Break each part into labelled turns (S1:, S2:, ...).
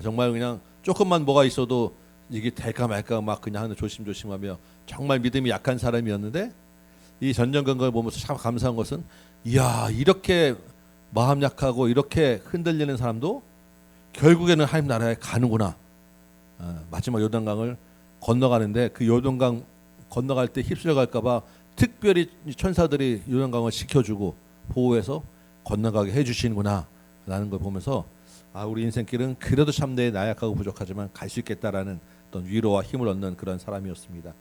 S1: 정말 그냥 조금만 뭐가 있어도 이게 될까 말까 막 그냥 하는 조심조심하며 정말 믿음이 약한 사람이었는데 이 전전긍긍을 보면서 참 감사한 것은 이야 이렇게 마음 약하고 이렇게 흔들리는 사람도 결국에는 하나님 나라에 가는구나. 마지막 요단강을 건너가는데 그 요단강 건너갈 때 휩쓸려 갈까봐 특별히 천사들이 요단강을 지켜주고 보호해서 건너가게 해주시는구나 라는 걸 보면서 우리 인생길은 그래도 참 내 나약하고 부족하지만 갈 수 있겠다라는 어떤 위로와 힘을 얻는 그런 사람이었습니다.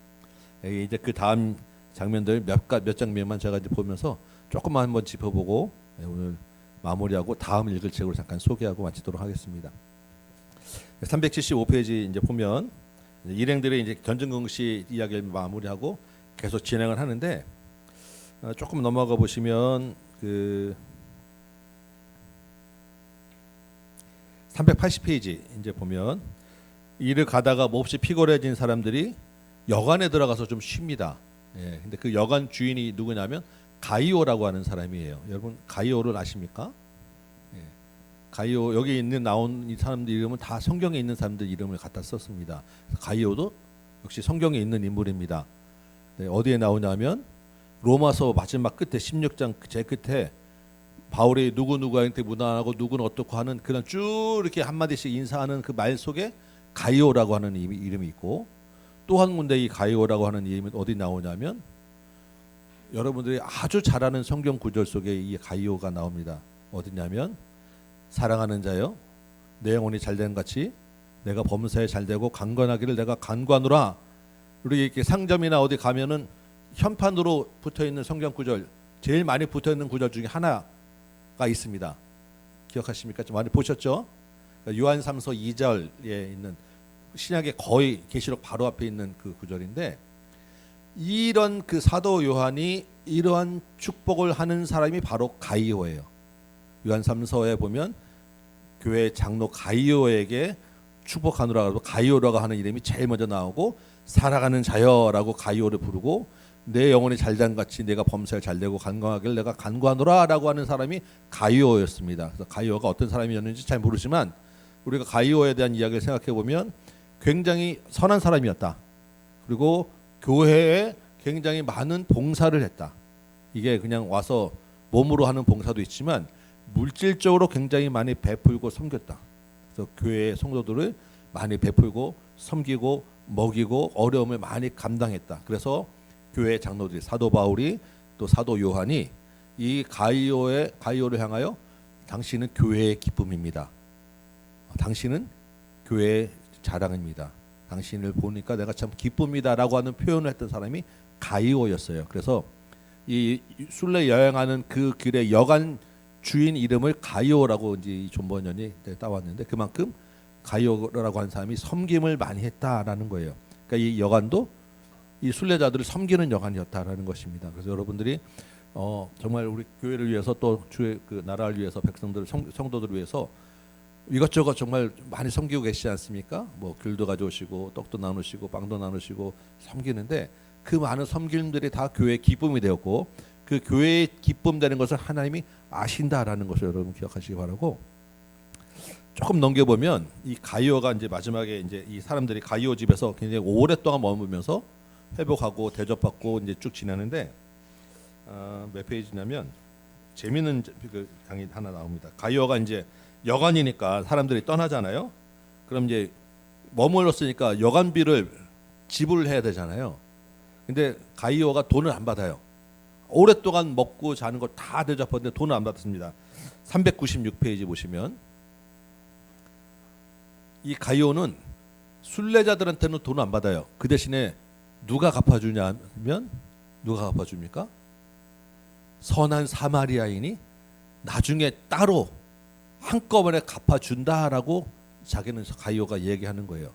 S1: 이제 그 다음 장면들 몇 장면만 제가 이제 보면서 조금만 한번 짚어보고 오늘 마무리하고 다음 읽을 책으로 잠깐 소개하고 마치도록 하겠습니다. 375페이지 이제 보면 일행들의 이제 견증긍시 이야기를 마무리하고 계속 진행을 하는데 조금 넘어가 보시면 그 380페이지 이제 보면 일을 가다가 몹시 피곤해진 사람들이 여관에 들어가서 좀 쉽니다. 근데 그 여관 주인이 누구냐면 가이오라고 하는 사람이에요. 여러분 가이오를 아십니까? 가이오 여기 있는 나온 이 사람들 이름은 다 성경에 있는 사람들 이름을 갖다 썼습니다. 가이오도 역시 성경에 있는 인물입니다. 어디에 나오냐면 로마서 마지막 끝에 16장 제 끝에 바울이 누구누구한테 무난하고 누구는 어떻고 하는 그런 쭉 이렇게 한마디씩 인사하는 그 말 속에 가이오라고 하는 이름이 있고 또 한 군데 이 가이오라고 하는 이름이 어디 나오냐면 여러분들이 아주 잘 아는 성경 구절 속에 이 가이오가 나옵니다. 어디냐면 사랑하는 자여 내 영혼이 잘된 같이 내가 범사에 잘되고 강건하기를 내가 간구하노라. 우리 이렇게 상점이나 어디 가면은 현판으로 붙어있는 성경 구절 제일 많이 붙어있는 구절 중에 하나가 있습니다. 기억하십니까? 좀 많이 보셨죠? 요한삼서 2절에 있는 신약의 거의 계시록 바로 앞에 있는 그 구절인데 이런 그 사도 요한이 이러한 축복을 하는 사람이 바로 가이오예요. 요한삼서에 보면 교회 장로 가이오에게 축복하노라고 가이오라고 하는 이름이 제일 먼저 나오고 살아가는 자여라고 가이오를 부르고 내 영혼이 잘된 같이 내가 범사에 잘되고 간구하길 내가 간구하노라라고 하는 사람이 가이오였습니다. 그래서 가이오가 어떤 사람이었는지 잘 모르지만 우리가 가이오에 대한 이야기를 생각해 보면 굉장히 선한 사람이었다. 그리고 교회에 굉장히 많은 봉사를 했다. 이게 그냥 와서 몸으로 하는 봉사도 있지만 물질적으로 굉장히 많이 베풀고 섬겼다. 그래서 교회의 성도들을 많이 베풀고 섬기고 먹이고 어려움을 많이 감당했다. 그래서 교회 장로들이 사도 바울이 또 사도 요한이 이 가이오를 향하여 당신은 교회의 기쁨입니다. 당신은 교회의 자랑입니다. 당신을 보니까 내가 참 기쁩니다라고 하는 표현을 했던 사람이 가이오였어요. 그래서 이 순례 여행하는 그 길의 여관 주인 이름을 가이오라고 이제 존 번연이 따왔는데 그만큼 가이오라고 하는 사람이 섬김을 많이 했다라는 거예요. 그러니까 이 여관도 이 순례자들을 섬기는 여관이었다라는 것입니다. 그래서 여러분들이 정말 우리 교회를 위해서 또 주의 그 나라를 위해서 백성들 성도들을 위해서 이것저것 정말 많이 섬기고 계시지 않습니까? 뭐 귤도 가져오시고 떡도 나누시고 빵도 나누시고 섬기는데 그 많은 섬김들이 다 교회의 기쁨이 되었고 그 교회의 기쁨 되는 것을 하나님이 아신다라는 것을 여러분 기억하시기 바라고 조금 넘겨보면 이 가이오가 이제 마지막에 이제 이 사람들이 가이오 집에서 굉장히 오랫동안 머물면서 회복하고 대접받고 이제 쭉 지내는데 몇 페이지냐면 재미있는 그 강의 하나 나옵니다. 가이오가 이제 여관이니까 사람들이 떠나잖아요. 그럼 이제 머물렀으니까 여관비를 지불을 해야 되잖아요. 근데 가이오가 돈을 안 받아요. 오랫동안 먹고 자는 거 다 대접하는데 돈을 안 받습니다. 396페이지 보시면 이 가이오는 순례자들한테는 돈을 안 받아요. 그 대신에 누가 갚아주냐면 누가 갚아줍니까? 선한 사마리아인이 나중에 따로 한꺼번에 갚아준다라고 자기는 가이오가 얘기하는 거예요.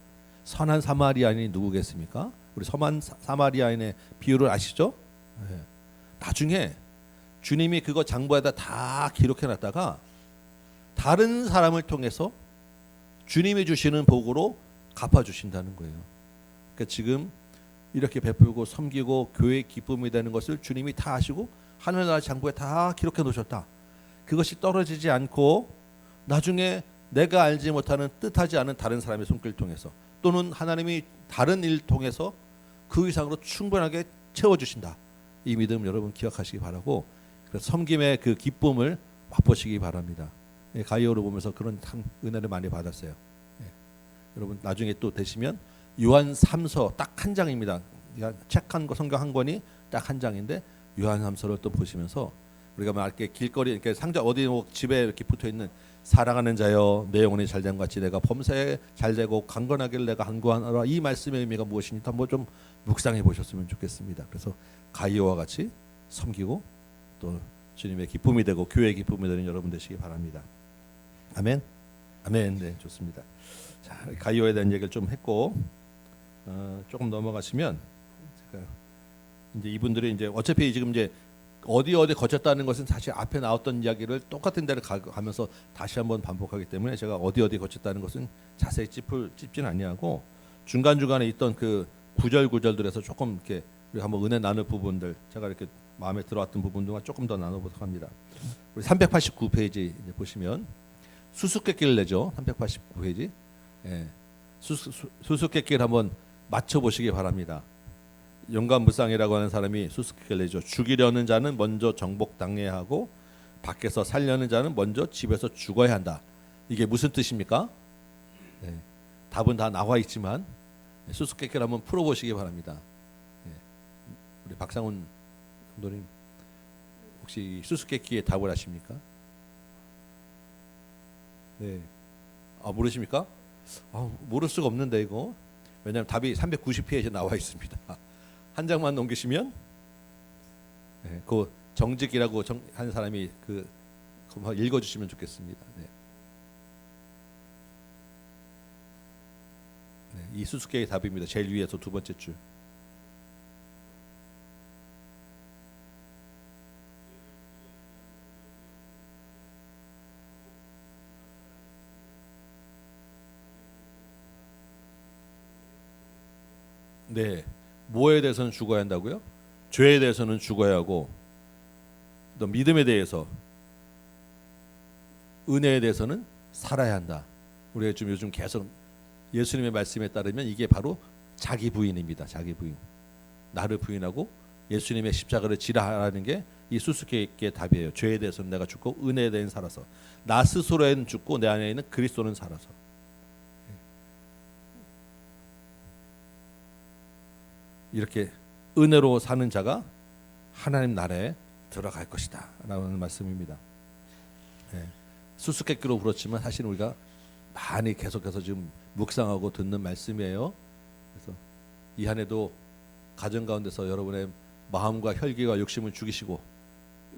S1: 선한 사마리아인이 누구겠습니까? 우리 선한 사마리아인의 비유를 아시죠? 네. 나중에 주님이 그거 장부에다 다 기록해놨다가 다른 사람을 통해서 주님이 주시는 복으로 갚아주신다는 거예요. 그러니까 지금 이렇게 베풀고 섬기고 교회의 기쁨이 되는 것을 주님이 다 아시고 하늘나라 장부에 다 기록해 놓으셨다. 그것이 떨어지지 않고 나중에 내가 알지 못하는 뜻하지 않은 다른 사람의 손길을 통해서 또는 하나님이 다른 일을 통해서 그 이상으로 충분하게 채워주신다. 이 믿음 여러분 기억하시기 바라고, 그래서 섬김의 그 기쁨을 맛보시기 바랍니다. 예, 가이오를 보면서 그런 참 은혜를 많이 받았어요. 예. 여러분 나중에 또 되시면 요한 3서 딱 한 장입니다. 책 한 거, 성경 한 권이 딱 한 장인데 요한 3서를 또 보시면서 우리가 막 이렇게 길거리 이렇게 상자 어디 뭐 집에 이렇게 붙어 있는 사랑하는 자여 내 영혼이 잘됨 같이 내가 범사에 잘되고 강건하기를 내가 간구하노라, 이 말씀의 의미가 무엇인지 한번 좀 묵상해 보셨으면 좋겠습니다. 그래서 가이오와 같이 섬기고 또 주님의 기쁨이 되고 교회의 기쁨이 되는 여러분 되시기 바랍니다. 아멘. 아멘. 네, 좋습니다. 자, 가이오에 대한 얘기를 좀 했고 조금 넘어가시면 제가 이제 이분들이 이제 어차피 지금 이제 어디 거쳤다는 것은 사실 앞에 나왔던 이야기를 똑같은 데를 가면서 다시 한번 반복하기 때문에 제가 어디 거쳤다는 것은 자세히 찝지는 아니하고 중간중간에 있던 그 구절들에서 조금 이렇게 우리 한번 은혜 나눌 부분들, 제가 이렇게 마음에 들어왔던 부분들과 조금 더 나눠보도록 합니다. 우리 389페이지 이제 보시면 수수께끼를 내죠. 389페이지. 예. 수수께끼를 한번 맞춰보시기 바랍니다. 용감무쌍이라고 하는 사람이 수수께끼를 내죠. 죽이려는 자는 먼저 정복당해야 하고 밖에서 살려는 자는 먼저 집에서 죽어야 한다. 이게 무슨 뜻입니까? 네. 답은 다 나와 있지만 수수께끼를 한번 풀어보시기 바랍니다. 네. 우리 박상훈 감독님 혹시 수수께끼에 답을 아십니까? 네. 모르십니까? 모를 수가 없는데 이거. 왜냐하면 답이 390페이지에 나와 있습니다. 한 장만 넘기시면 네, 그 정직이라고 한 사람이 그 읽어주시면 좋겠습니다. 네. 네, 이 수수께끼의 답입니다. 제일 위에서 두 번째 줄. 네, 뭐에 대해서는 죽어야 한다고요? 죄에 대해서는 죽어야 하고, 또 믿음에 대해서, 은혜에 대해서는 살아야 한다. 우리가 좀 요즘 계속 예수님의 말씀에 따르면 이게 바로 자기 부인입니다. 자기 부인. 나를 부인하고 예수님의 십자가를 지라하라는 게 이 수수께끼의 답이에요. 죄에 대해서는 내가 죽고 은혜에 대해서는 살아서, 나 스스로에는 죽고 내 안에 있는 그리스도는 살아서. 이렇게 은혜로 사는 자가 하나님 나라에 들어갈 것이다 라는 말씀입니다. 네. 수수께끼로 그렇지만 사실 우리가 많이 계속해서 지금 묵상하고 듣는 말씀이에요. 그래서 이 한 해도 가정 가운데서 여러분의 마음과 혈기와 욕심을 죽이시고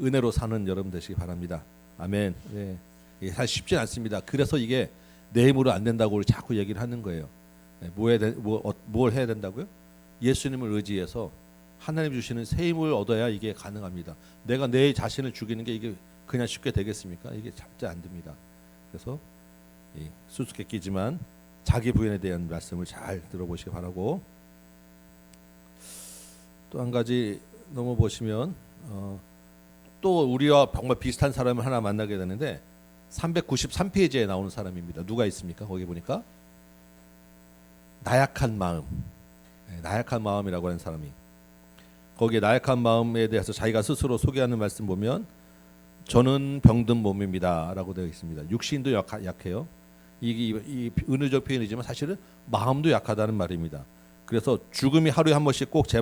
S1: 은혜로 사는 여러분 되시기 바랍니다. 아멘. 네. 이게 사실 쉽지 않습니다. 그래서 이게 내 힘으로 안 된다고 우리 자꾸 얘기를 하는 거예요. 네. 뭘 해야 된다고요? 예수님을 의지해서 하나님 주시는 새 힘을 얻어야 이게 가능합니다. 내가 내 자신을 죽이는 게 이게 그냥 쉽게 되겠습니까? 이게 절대 안 됩니다. 그래서 수수께끼지만 자기 부인에 대한 말씀을 잘 들어보시기 바라고, 또 한 가지 넘어보시면 또 우리와 정말 비슷한 사람을 하나 만나게 되는데 393페이지에 나오는 사람입니다. 누가 있습니까? 거기 보니까 나약한 마음. 나약한 마음이라고 하는 사람이, 거기에 나약한 마음에 대해서 자기가 스스로 소개하는 말씀 보면 저는 병든 몸입니다 라고 되어 있습니다. 육신도 약해요. 이 은유적 표현이지만 사실은 마음도 약하다는 말입니다. 그래서 죽음이 하루에 한 번씩 꼭 제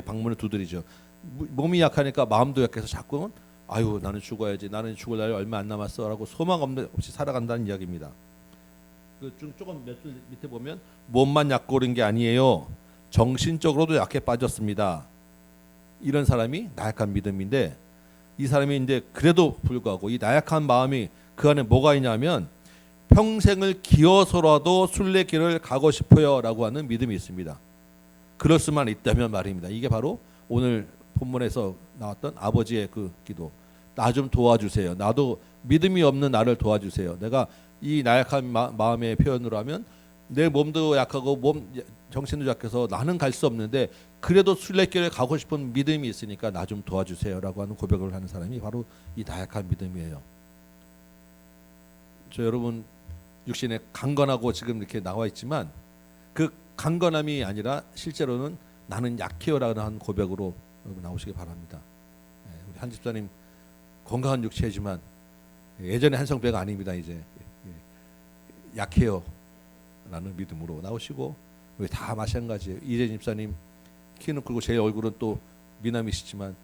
S1: 방문을 두드리죠. 몸이 약하니까 마음도 약해서 자꾸는 아유 나는 죽어야지, 나는 죽을 날이 얼마 안 남았어 라고 소망 없이 살아간다는 이야기입니다. 조금 몇 줄 밑에 보면 몸만 약고른 게 아니에요. 정신적으로도 약해 빠졌습니다. 이런 사람이 나약한 믿음인데, 이 사람이 이제 그래도 불구하고 이 나약한 마음이 그 안에 뭐가 있냐면 평생을 기어서라도 순례길을 가고 싶어요라고 하는 믿음이 있습니다. 그럴 수만 있다면 말입니다. 이게 바로 오늘 본문에서 나왔던 아버지의 그 기도. 나 좀 도와주세요. 나도 믿음이 없는 나를 도와주세요. 내가 이 나약한 마음의 표현으로 하면 내 몸도 약하고 정신도 약해서 나는 갈 수 없는데 그래도 순례길에 가고 싶은 믿음이 있으니까 나 좀 도와주세요라고 하는 고백을 하는 사람이 바로 이 나약한 믿음이에요. 저 여러분 육신에 강건하고 지금 이렇게 나와 있지만 그 강건함이 아니라 실제로는 나는 약해요라는 한 고백으로 여러분 나오시기 바랍니다. 우리 한 집사님 건강한 육체지만 예전에 한성배가 아닙니다. 이제 약해요 라는 믿음으로 나오시고, 우리 다 마찬가지예요. 이재진 집사님 키는 크고 제 얼굴은 또 미남이시지만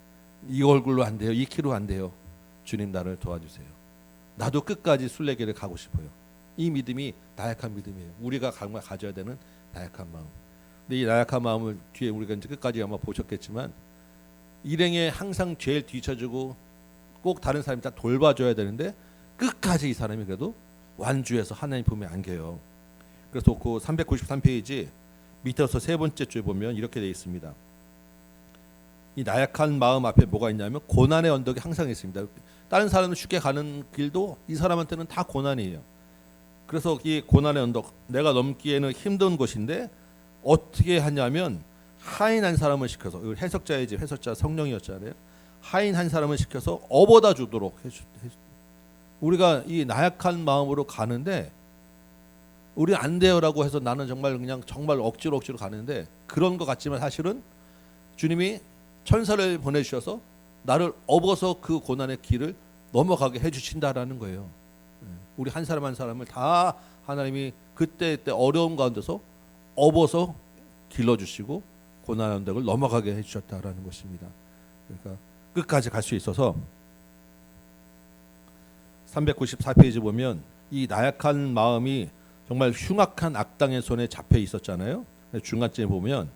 S1: 이 얼굴로 안 돼요. 이 키로 안 돼요. 주님 나를 도와주세요. 나도 끝까지 순례길을 가고 싶어요. 이 믿음이 나약한 믿음이에요. 우리가 가져야 되는 나약한 마음. 근데 이 나약한 마음을 뒤에 우리가 이제 끝까지 아마 보셨겠지만 일행에 항상 제일 뒤쳐주고 꼭 다른 사람이 다 돌봐줘야 되는데 끝까지 이 사람이 그래도 완주해서 하나님 품에 안겨요. 그래서 그 393페이지 밑에서 세 번째 줄에 보면 이렇게 되어 있습니다. 이 나약한 마음 앞에 뭐가 있냐면 고난의 언덕이 항상 있습니다. 다른 사람은 쉽게 가는 길도 이 사람한테는 다 고난이에요. 그래서 이 고난의 언덕, 내가 넘기에는 힘든 곳인데 어떻게 하냐면 하인 한 사람을 시켜서, 해석자의 집 해석자 성령이었잖아요. 하인 한 사람을 시켜서 업어다 주도록 해주. 우리가 이 나약한 마음으로 가는데 우리 안 돼요라고 해서 나는 정말 그냥 정말 억지로 가는데 그런 것 같지만 사실은 주님이 천사를 보내주셔서 나를 업어서 그 고난의 길을 넘어가게 해주신다라는 거예요. 우리 한 사람 한 사람을 다 하나님이 그때 어려운 가운데서 업어서 길러주시고 고난의 언덕을 넘어가게 해주셨다라는 것입니다. 그러니까 끝까지 갈 수 있어서 394페이지 보면 이 나약한 마음이 정말 흉악한 악당의 손에 잡혀 있었잖아요. 중간쯤에 보면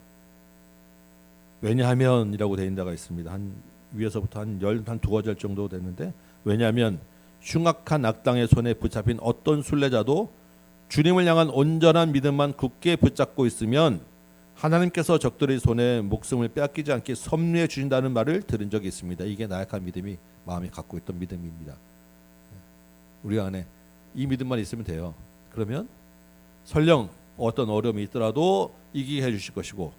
S1: 왜냐하면이라고 되어 있는 데가 있습니다. 한 위에서부터 한 두어 절 정도 됐는데, 왜냐하면 흉악한 악당의 손에 붙잡힌 어떤 순례자도 주님을 향한 온전한 믿음만 굳게 붙잡고 있으면 하나님께서 적들의 손에 목숨을 빼앗기지 않게 섭리해 주신다는 말을 들은 적이 있습니다. 이게 나약한 믿음이 마음이 갖고 있던 믿음입니다. 우리 안에 이 믿음만 있으면 돼요. 그러면 설령 어떤 어려움이 있더라도 이기게 해주실 것이고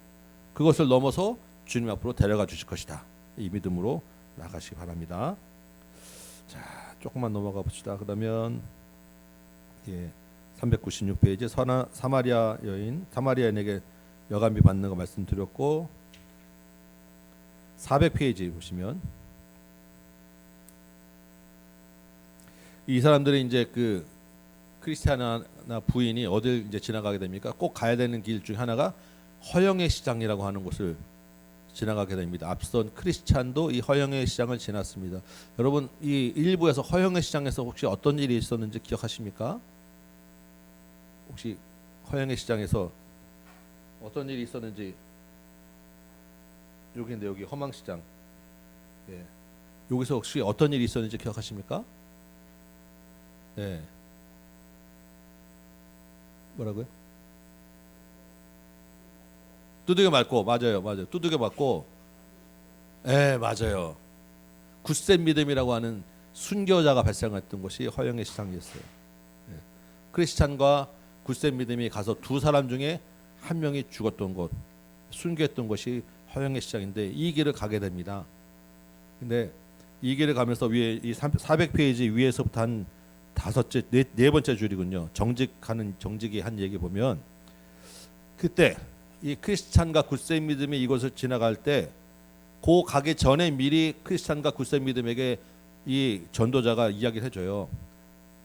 S1: 그것을 넘어서 주님 앞으로 데려가 주실 것이다. 이 믿음으로 나가시기 바랍니다. 자, 조금만 넘어가 봅시다. 그러면 396페이지 사마리아 여인에게 여간비 받는 거 말씀드렸고, 400페이지 보시면 이 사람들이 이제 그 크리스티아나 부인이 어딜 이제 지나가게 됩니까? 꼭 가야 되는 길 중 하나가 허영의 시장이라고 하는 곳을 지나가게 됩니다. 앞선 크리스찬도 이 허영의 시장을 지났습니다. 여러분, 이 일부에서 허영의 시장에서 혹시 어떤 일이 있었는지 기억하십니까? 혹시 허영의 시장에서 어떤 일이 있었는지, 여기인데 여기 허망시장, 여기서 혹시 어떤 일이 있었는지 기억하십니까? 네. 뭐라고요? 두들겨 맞고, 맞아요. 두들겨 맞고, 맞아요. 굳센 믿음이라고 하는 순교자가 발생했던 것이 허영의 시장이었어요. 크리스찬과 굳센 믿음이 가서 두 사람 중에 한 명이 죽었던 곳, 순교했던 것이 허영의 시장인데 이 길을 가게 됩니다. 근데 이 길을 가면서 위에 이 400페이지 위에서부터 한 네 번째 줄이군요. 정직이 한 얘기 보면, 그때 이 크리스찬과 굳센 믿음이 이곳을 지나갈 때 그 가기 전에 미리 크리스찬과 굳센 믿음에게 이 전도자가 이야기를 해줘요.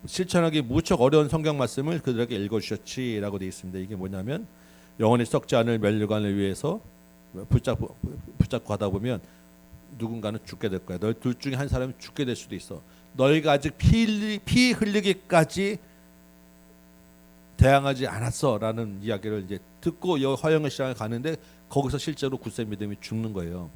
S1: 실천하기 무척 어려운 성경 말씀을 그들에게 읽어주셨지라고 되어 있습니다. 이게 뭐냐면 영원히 썩지 않을 멸류관을 위해서 붙잡고 가다 보면 누군가는 죽게 될 거야. 너 둘 중에 한 사람은 죽게 될 수도 있어. 너희가 아직 피 흘리기까지 대항하지 않았어라는 이야기를 이제 듣고 허영의 시장에 가는데 거기서 실제로 굳센 믿음이 죽는 거예요.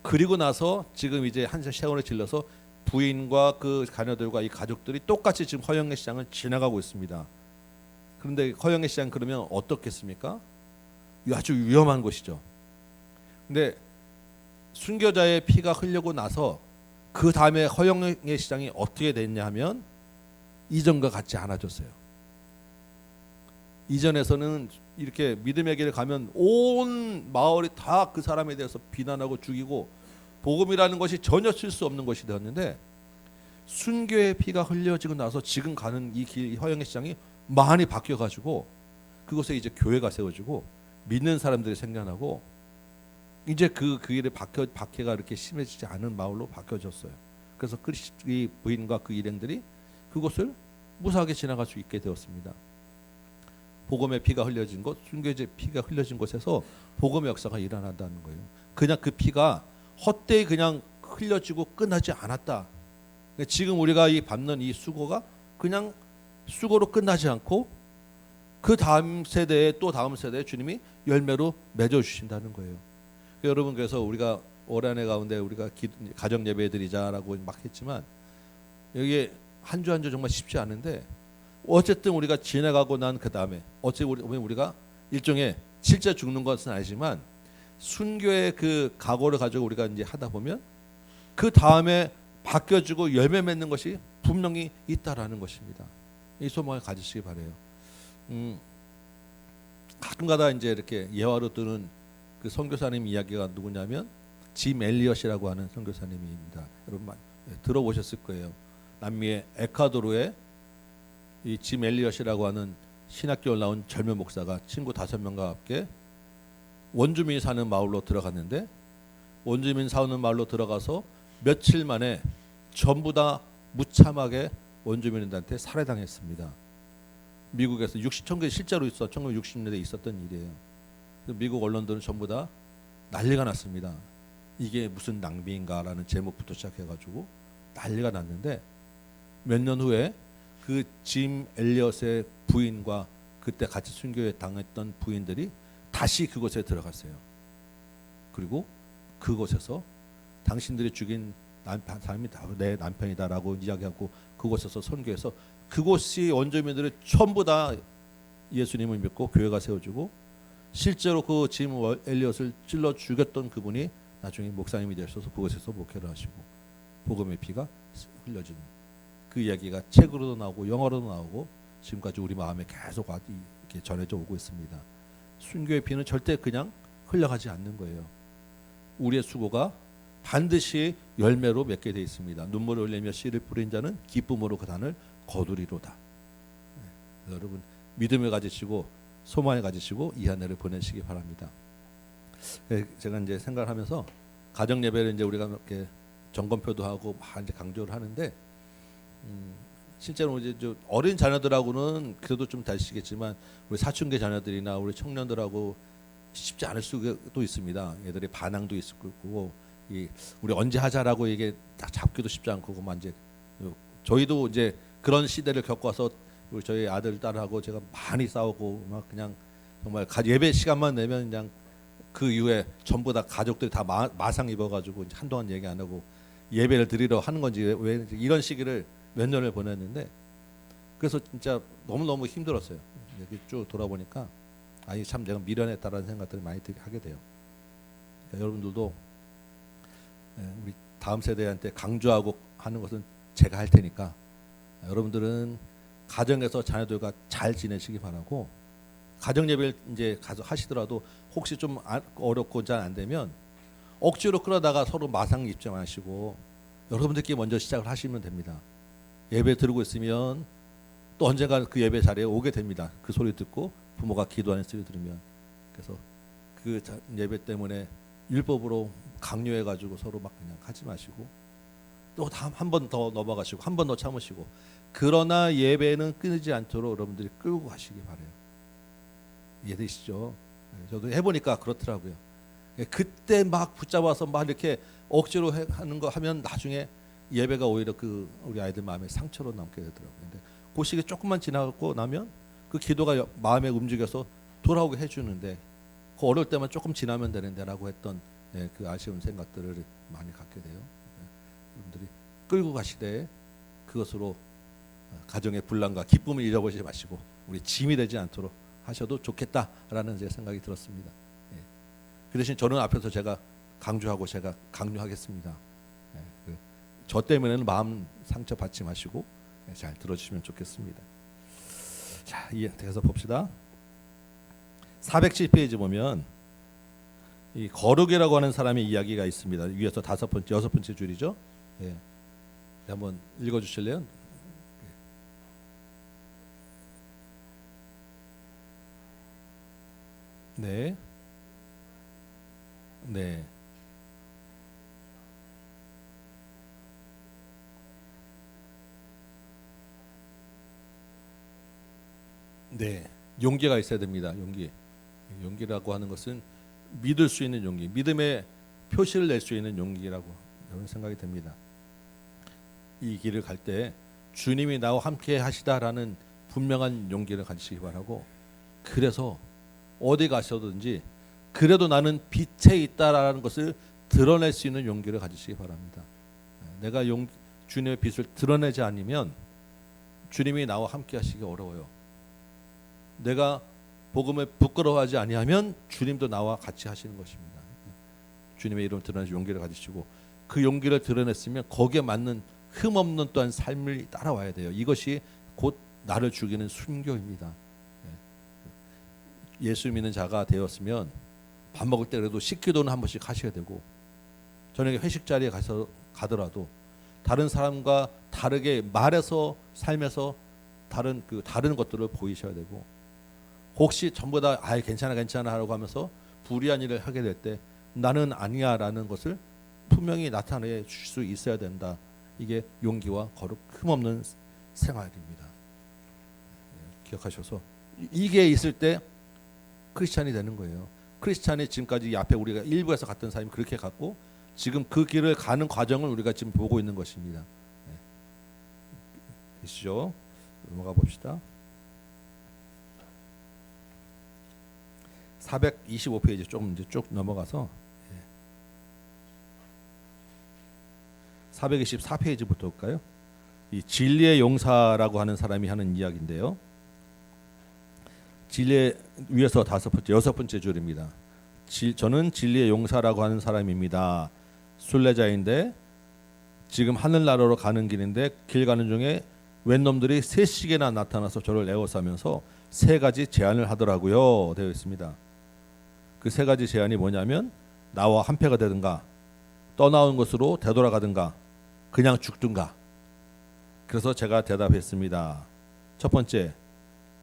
S1: 그리고 나서 지금 이제 한 세월을 질러서 부인과 그 자녀들과 이 가족들이 똑같이 지금 허영의 시장을 지나가고 있습니다. 그런데 허영의 시장 그러면 어떻겠습니까? 아주 위험한 곳이죠. 근데 순교자의 피가 흘리고 나서 그 다음에 허영의 시장이 어떻게 됐냐 하면 이전과 같지 않아졌어요. 이전에서는 이렇게 믿음의 길을 가면 온 마을이 다 그 사람에 대해서 비난하고 죽이고 복음이라는 것이 전혀 쓸 수 없는 것이 되었는데 순교의 피가 흘려지고 나서 지금 가는 이 길 허영의 시장이 많이 바뀌어가지고 그곳에 이제 교회가 세워지고 믿는 사람들이 생겨나고 이제 그 일에 박해가 이렇게 심해지지 않은 마을로 바뀌어졌어요. 그래서 이 부인과 그 일행들이 그곳을 무사하게 지나갈 수 있게 되었습니다. 복음의 피가 흘려진 곳, 순교의 피가 흘려진 곳에서 복음의 역사가 일어난다는 거예요. 그냥 그 피가 헛되이 그냥 흘려지고 끝나지 않았다. 지금 우리가 이 받는 이 수고가 그냥 수고로 끝나지 않고 그 다음 세대에 또 다음 세대에 주님이 열매로 맺어 주신다는 거예요. 여러분, 그래서 우리가 올 한 해 가운데 우리가 가정 예배 드리자라고 막 했지만 여기에 한 주 한 주 정말 쉽지 않은데 어쨌든 우리가 지나가고 난 그 다음에 우리가 일종의 실제 죽는 것은 아니지만 순교의 그 각오를 가지고 우리가 이제 하다 보면 그 다음에 바뀌어지고 열매 맺는 것이 분명히 있다라는 것입니다. 이 소망을 가지시기 바래요. 가끔가다 이제 이렇게 예화로 뜨는 그 선교사님 이야기가 누구냐면 짐 엘리엇이라고 하는 선교사님입니다. 여러분 들어보셨을 거예요. 남미의 에콰도르에 이 짐 엘리엇이라고 하는 신학교를 나온 젊은 목사가 친구 5명과 함께 원주민이 사는 마을로 들어갔는데 원주민 사는 마을로 들어가서 며칠 만에 전부 다 무참하게 원주민들한테 살해당했습니다. 미국에서 1900 실제로 1960년대에 있었던 일이에요. 미국 언론들은 전부 다 난리가 났습니다. 이게 무슨 낭비인가라는 제목부터 시작해가지고 난리가 났는데 몇 년 후에 그 짐 엘리엇의 부인과 그때 같이 순교에 당했던 부인들이 다시 그곳에 들어갔어요. 그리고 그곳에서 당신들이 죽인 사람이 내 남편이다라고 이야기하고 그곳에서 선교해서 그곳이 원주민들이 전부 다 예수님을 믿고 교회가 세워지고 실제로 그 짐 엘리엇을 찔러 죽였던 그분이 나중에 목사님이 되셔서 그곳에서 목회를 하시고 복음의 피가 흘려진 그 이야기가 책으로도 나오고 영어로도 나오고 지금까지 우리 마음에 계속 이렇게 전해져 오고 있습니다. 순교의 피는 절대 그냥 흘러가지 않는 거예요. 우리의 수고가 반드시 열매로 맺게 되어 있습니다. 눈물을 흘리며 씨를 뿌린 자는 기쁨으로 그 단을 거두리로다. 네, 여러분 믿음을 가지시고 소망을 가지시고 이 한 해를 보내시기 바랍니다. 네, 제가 이제 생각을 하면서 가정 예배를 이제 우리가 이렇게 점검표도 하고 막 이제 강조를 하는데 실제로 이제 어린 자녀들하고는 그래도 좀 다시겠지만 우리 사춘기 자녀들이나 우리 청년들하고 쉽지 않을 수도 있습니다. 애들의 반항도 있을 거고 우리 언제 하자라고 이게 딱 잡기도 쉽지 않고 그만 이제 저희도 이제 그런 시대를 겪어서 우리 저희 아들 딸하고 제가 많이 싸우고 막 그냥 정말 예배 시간만 내면 그냥 그 이후에 전부 다 가족들이 다 마상 입어가지고 한동안 얘기 안 하고 예배를 드리러 하는 건지 왜 이런 시기를 몇 년을 보냈는데 그래서 진짜 너무너무 힘들었어요. 이렇게 쭉 돌아보니까 아니 참 내가 미련했다라는 생각들을 많이 하게 돼요. 그러니까 여러분들도 우리 다음 세대한테 강조하고 하는 것은 제가 할 테니까 여러분들은 가정에서 자녀들과 잘 지내시기 바라고 가정 예배를 이제 가서 하시더라도 혹시 좀 어렵고 잘 안 되면 억지로 끌어다가 서로 마상 입지 마시고 여러분들끼리 먼저 시작을 하시면 됩니다. 예배 들고 있으면 또 언젠가 그 예배 자리에 오게 됩니다. 그 소리 듣고 부모가 기도하는 소리 들으면 그래서 그 예배 때문에 율법으로 강요해가지고 서로 막 그냥 하지 마시고 또 한 번 더 넘어가시고 한 번 더 참으시고 그러나 예배는 끊이지 않도록 여러분들이 끌고 가시기 바래요. 이해되시죠? 저도 해보니까 그렇더라고요. 그때 막 붙잡아서 막 이렇게 억지로 하는 거 하면 나중에 예배가 오히려 그 우리 아이들 마음에 상처로 남게 되더라고요. 근데 그 시기 조금만 지나고 나면 그 기도가 마음에 움직여서 돌아오게 해주는데 그 어려울 때만 조금 지나면 되는데라고 했던 그 아쉬운 생각들을 많이 갖게 돼요. 여러분들이 끌고 가시되 그것으로 가정의 분란과 기쁨을 잃어버리지 마시고 우리 짐이 되지 않도록 하셔도 좋겠다라는 제 생각이 들었습니다. 그 대신 저는 앞에서 제가 강조하고 제가 강요하겠습니다. 저 때문에는 마음 상처 받지 마시고 잘 들어주시면 좋겠습니다. 자, 계속 봅시다. 410페이지 보면 이 거룩이라고 하는 사람의 이야기가 있습니다. 위에서 여섯 번째 줄이죠. 한번 읽어주실래요? 네, 네, 네. 용기가 있어야 됩니다. 용기. 용기라고 하는 것은 믿을 수 있는 용기, 믿음의 표시를 낼 수 있는 용기라고 저는 생각이 됩니다. 이 길을 갈 때 주님이 나와 함께 하시다라는 분명한 용기를 가지시기 바라고, 그래서 어디 가셔든지 그래도 나는 빛에 있다라는 것을 드러낼 수 있는 용기를 가지시기 바랍니다. 내가 주님의 빛을 드러내지 않으면 주님이 나와 함께 하시기 어려워요. 내가 복음을 부끄러워하지 아니하면 주님도 나와 같이 하시는 것입니다. 주님의 이름 드러내는 용기를 가지시고, 그 용기를 드러냈으면 거기에 맞는 흠없는 또한 삶을 따라와야 돼요. 이것이 곧 나를 죽이는 순교입니다. 예수 믿는 자가 되었으면 밥 먹을 때 그래도 식기도는 한 번씩 하셔야 되고, 저녁에 회식 자리에 가더라도 다른 사람과 다르게 말해서 삶에서 다른 것들을 보이셔야 되고, 혹시 전부 다 괜찮아 하라고 하면서 불의한 일을 하게 될 때 나는 아니야라는 것을 분명히 나타내 줄 수 있어야 된다. 이게 용기와 거룩 흠없는 생활입니다. 기억하셔서 이게 있을 때 크리스찬이 되는 거예요. 크리스찬이 지금까지 앞에 우리가 일부에서 갔던 삶이 그렇게 갔고, 지금 그 길을 가는 과정을 우리가 지금 보고 있는 것입니다. 되시죠? 넘어가 봅시다. 425페이지 조금 이제 쭉 넘어가서 424페이지부터 볼까요? 이 진리의 용사라고 하는 사람이 하는 이야기인데요. 진리의 위에서 여섯 번째 줄입니다. 저는 진리의 용사라고 하는 사람입니다. 순례자인데 지금 하늘나라로 가는 길인데 길 가는 중에 웬 놈들이 3시게나 나타나서 저를 에워싸면서 3가지 제안을 하더라고요. 되어 있습니다. 그 3가지 제안이 뭐냐면 나와 한패가 되든가, 떠나온 것으로 되돌아가든가, 그냥 죽든가. 그래서 제가 대답했습니다. 첫 번째,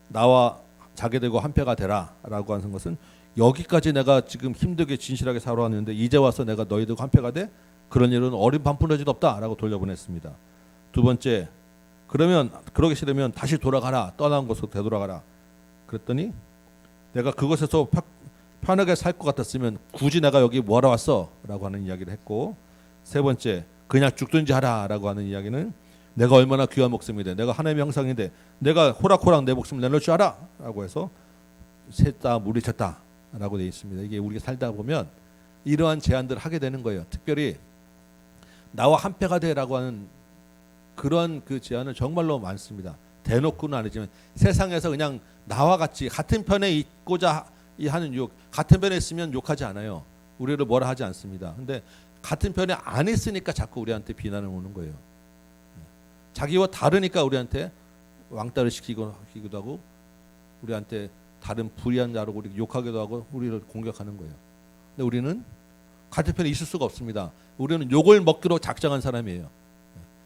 S1: 나와 자게 되고 한패가 되라 라고 하는 것은, 여기까지 내가 지금 힘들게 진실하게 살아왔는데 이제 와서 내가 너희들과 한패가 돼? 그런 일은 어린 반푼러지도 없다 라고 돌려보냈습니다. 두 번째, 그러면 그러기 싫으면 다시 돌아가라, 떠나온 곳으로 되돌아가라. 그랬더니 내가 그곳에서 편하게 살 것 같았으면 굳이 내가 여기 뭐하러 왔어? 라고 하는 이야기를 했고, 세 번째, 그냥 죽든지 하라 라고 하는 이야기는, 내가 얼마나 귀한 목숨인데, 내가 하나님의 형상인데 내가 호락호락 내 목숨을 내놓을 줄 알아? 라고 해서 셋 다 물리쳤다 라고 되어 있습니다. 이게 우리가 살다 보면 이러한 제안들을 하게 되는 거예요. 특별히 나와 한패가 되라고 하는 그런 그 제안은 정말로 많습니다. 대놓고는 아니지만 세상에서 그냥 나와 같이 같은 편에 있고자 하는 유혹, 같은 편에 있으면 욕하지 않아요. 우리를 뭐라 하지 않습니다. 근데 같은 편에 안 있으니까 자꾸 우리한테 비난을 오는 거예요. 자기와 다르니까 우리한테 왕따를 시키기도 하고, 우리한테 다른 불의한 자로 우리 욕하기도 하고 우리를 공격하는 거예요. 근데 우리는 같은 편에 있을 수가 없습니다. 우리는 욕을 먹기로 작정한 사람이에요.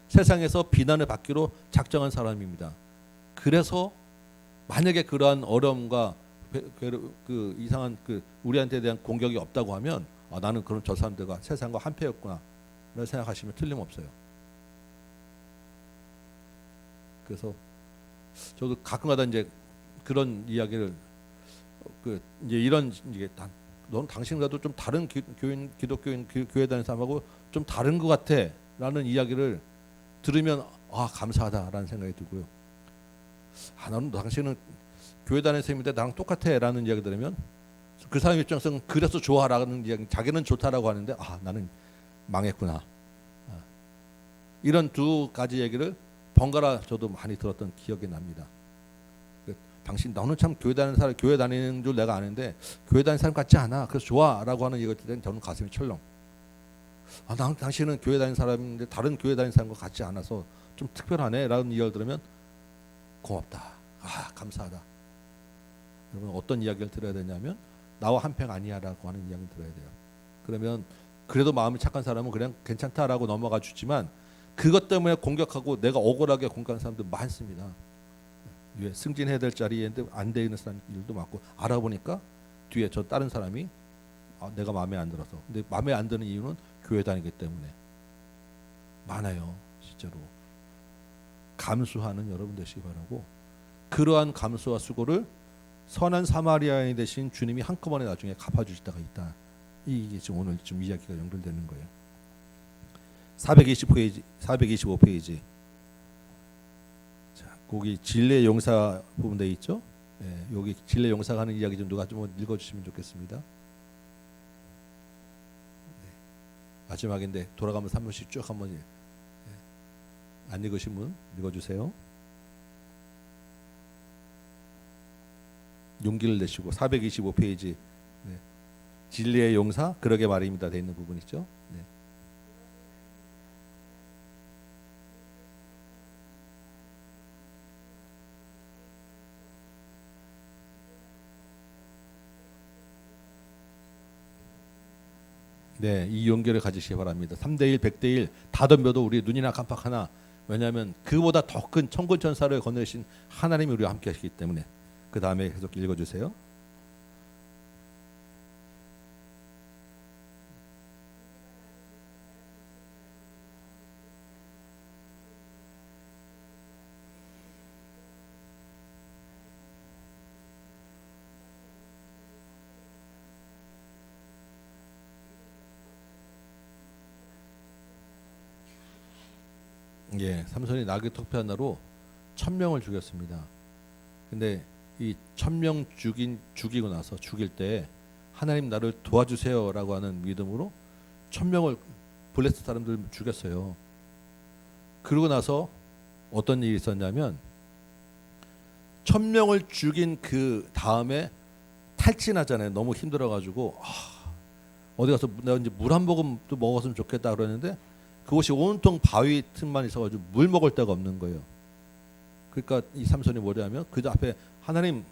S1: 세상에서 비난을 받기로 작정한 사람입니다. 그래서 만약에 그러한 어려움과 그 이상한 그 우리한테 대한 공격이 없다고 하면, 나는 그런 저 사람들과 세상과 한패였구나 라고 생각하시면 틀림없어요. 그래서 저도 가끔가다 이제 그런 이야기를 이제 이런 이게 넌 당신과도 좀 다른 기독교인 교회 다니는 사람하고 좀 다른 것 같아라는 이야기를 들으면 감사하다라는 생각이 들고요. 나는 당신은 교회 다니는 쌤인데 나랑 똑같아라는 이야기 들으면 그 사람 입장에서는 그래서 좋아라는 이야기, 자기는 좋다라고 하는데 나는 망했구나. 이런 두 가지 얘기를 번갈아 저도 많이 들었던 기억이 납니다. 당신 너는 참 교회 다니는 줄 내가 아는데 교회 다니는 사람 같지 않아. 그래서 좋아라고 하는 이야기를 들으면 저는 가슴이 철렁. 당신은 교회 다니는 사람인데 다른 교회 다니는 사람과 같지 않아서 좀 특별하네라는 이야기를 들으면 고맙다. 감사하다. 여러분 어떤 이야기를 들어야 되냐면 나와 한평 아니야라고 하는 이야기를 들어야 돼요. 그러면 그래도 마음이 착한 사람은 그냥 괜찮다라고 넘어가 주지만 그것 때문에 공격하고 내가 억울하게 공격하는 사람들 많습니다. 왜 승진해야 될 자리인데 안 되는 사람들도 많고 알아보니까 뒤에 저 다른 사람이 내가 마음에 안 들어서. 근데 마음에 안 드는 이유는 교회 다니기 때문에 많아요. 실제로. 감수하는 여러분 되시기 바라고 그러한 감수와 수고를 선한 사마리아인이 되신 주님이 한꺼번에 나중에 갚아주실 때가 있다. 이게 지금 오늘 좀 이야기가 연결되는 거예요. 425페이지. 자, 거기 진례 용사 부분 돼 있죠? 예, 여기 진례 용사가 하는 이야기 좀 누가 좀 읽어주시면 좋겠습니다. 네. 마지막인데 돌아가면서 한 번씩 쭉 한번 안 읽으신 분 읽어주세요. 용기를 내시고 425페이지 네. 진리의 용사 그러게 말입니다 돼 있는 부분 있죠. 네. 네, 이 연결을 가지시기 바랍니다. 3대1, 100대1 다 덤벼도 우리 눈이나 깜빡하나. 왜냐하면 그보다 더 큰 천군 천사를 거느리신 하나님이 우리와 함께 하시기 때문에. 그 다음에 계속 읽어주세요. 예, 삼손이 나귀 턱표 하나로 1000명을 죽였습니다. 근데 이 1000명 죽이고 나서 죽일 때 하나님 나를 도와주세요라고 하는 믿음으로 1000명을 블레셋 사람들 죽였어요. 그러고 나서 어떤 일이 있었냐면 1000명을 죽인 그 다음에 탈진하잖아요. 너무 힘들어가지고 어디 가서 내가 이제 물 한 모금도 먹었으면 좋겠다 그러는데 그곳이 온통 바위 틈만 있어가지고 물 먹을 데가 없는 거예요. 그러니까 이 삼손이 뭐냐면 그 앞에 하나님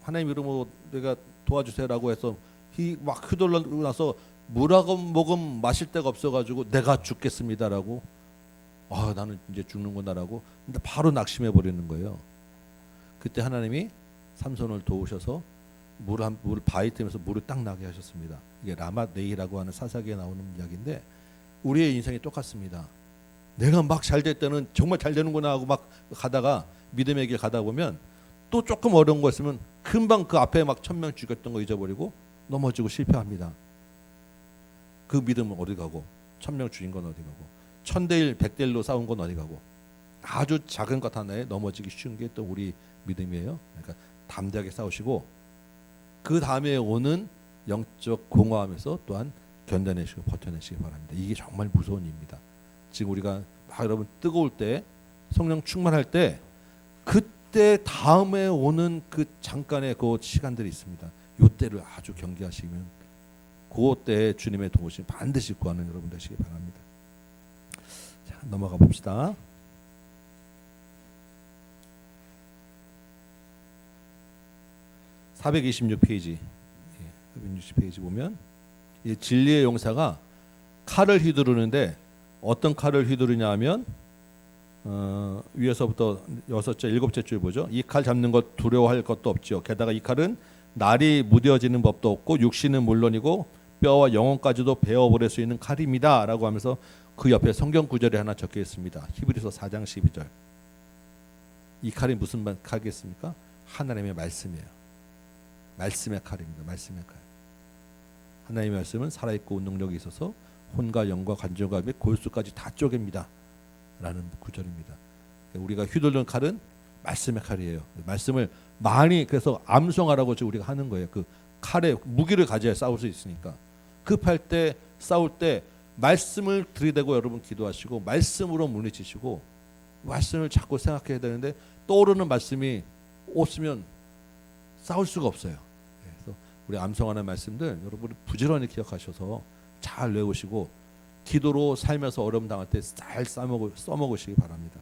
S1: 이름으로 내가 도와주세요라고 해서 막 휘둘러고 나서 물 한 모금 마실 데가 없어가지고 내가 죽겠습니다라고 나는 이제 죽는구나라고 근데 바로 낙심해 버리는 거예요. 그때 하나님이 삼손을 도우셔서 물 바위 틈에서 물을 딱 나게 하셨습니다. 이게 라마네이라고 하는 사사기에 나오는 이야기인데 우리의 인생이 똑같습니다. 내가 막 잘 될 때는 정말 잘 되는구나 하고 막 가다가 믿음의 길 가다 보면 또 조금 어려운 거 있으면 금방 그 앞에 막 1000명 죽였던 거 잊어버리고 넘어지고 실패합니다. 그 믿음은 어디 가고 1000명 죽인 건 어디 가고 1000대1, 100대1로 싸운 건 어디 가고 아주 작은 것 하나에 넘어지기 쉬운 게 또 우리 믿음이에요. 그러니까 담대하게 싸우시고 그 다음에 오는 영적 공허함에서 또한 견뎌내시고 버텨내시기 바랍니다. 이게 정말 무서운 일입니다. 지금 우리가 막 여러분 뜨거울 때 성령 충만할 때 그때 다음에 오는 그 잠깐의 그 시간들이 있습니다. 요때를 아주 경계하시면 그때 주님의 도우심 반드시 구하는 여러분 되시기 바랍니다. 자, 넘어가 봅시다. (426페이지) 426페이지 보면 이 진리의 용사가 칼을 휘두르는데 어떤 칼을 휘두르냐 하면 위에서부터 6째, 7째 줄 보죠. 이 칼 잡는 것 두려워할 것도 없지요. 게다가 이 칼은 날이 무뎌지는 법도 없고 육신은 물론이고 뼈와 영혼까지도 베어버릴 수 있는 칼입니다 라고 하면서 그 옆에 성경 구절이 하나 적혀 있습니다. 히브리서 4장 12절. 이 칼이 무슨 칼이겠습니까? 하나님의 말씀이에요. 말씀의 칼입니다. 말씀의 칼. 하나님의 말씀은 살아있고 능력이 있어서 혼과 영과 관절과 및 골수까지 다 쪼갭니다 라는 구절입니다. 우리가 휘두르는 칼은 말씀의 칼이에요. 말씀을 많이 그래서 암송하라고 지금 우리가 하는 거예요. 그 칼에 무기를 가져야 싸울 수 있으니까 급할 때 싸울 때 말씀을 들이대고 여러분 기도하시고 말씀으로 물리치시고 말씀을 자꾸 생각해야 되는데 떠오르는 말씀이 없으면 싸울 수가 없어요. 그래서 우리 암송하는 말씀들 여러분이 부지런히 기억하셔서 잘 외우시고 기도로 살면서 어려움 당할 때 잘 써먹으시기 바랍니다.